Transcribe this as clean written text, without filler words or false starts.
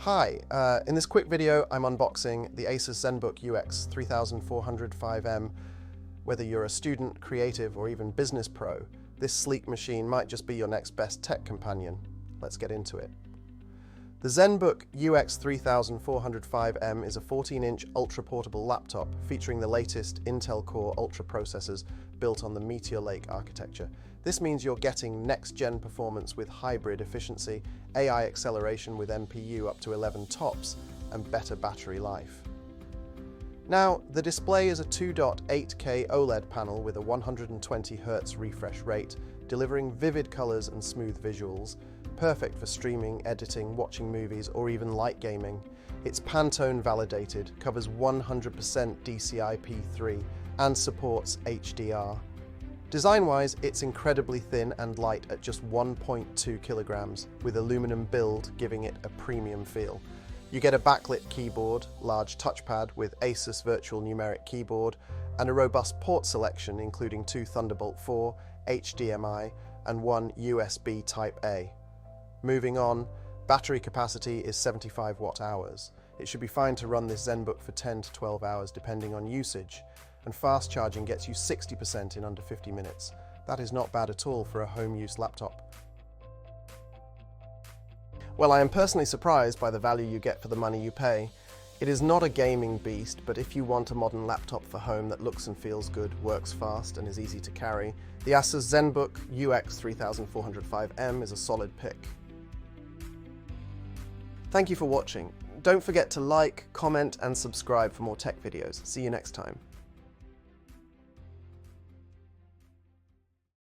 Hi, in this quick video I'm unboxing the Asus Zenbook UX3405M. Whether you're a student, creative or even business pro, this sleek machine might just be your next best tech companion. Let's get into it. The Zenbook UX3405M is a 14-inch ultra-portable laptop featuring the latest Intel Core Ultra processors built on the Meteor Lake architecture. This means you're getting next-gen performance with hybrid efficiency, AI acceleration with NPU up to 11 tops, and better battery life. Now, the display is a 2.8K OLED panel with a 120Hz refresh rate, delivering vivid colors and smooth visuals, perfect for streaming, editing, watching movies, or even light gaming. It's Pantone validated, covers 100% DCI-P3, and supports HDR. Design-wise, it's incredibly thin and light at just 1.2 kilograms, with aluminum build giving it a premium feel. You get a backlit keyboard, large touchpad with Asus Virtual Numeric Keyboard, and a robust port selection including 2 Thunderbolt 4, HDMI, and 1 USB Type-A. Moving on, battery capacity is 75 watt-hours. It should be fine to run this Zenbook for 10 to 12 hours depending on usage, and fast charging gets you 60% in under 50 minutes. That is not bad at all for a home-use laptop. Well, I am personally surprised by the value you get for the money you pay. It is not a gaming beast, but if you want a modern laptop for home that looks and feels good, works fast, and is easy to carry, the Asus Zenbook UX3405M is a solid pick. Thank you for watching. Don't forget to like, comment, and subscribe for more tech videos. See you next time.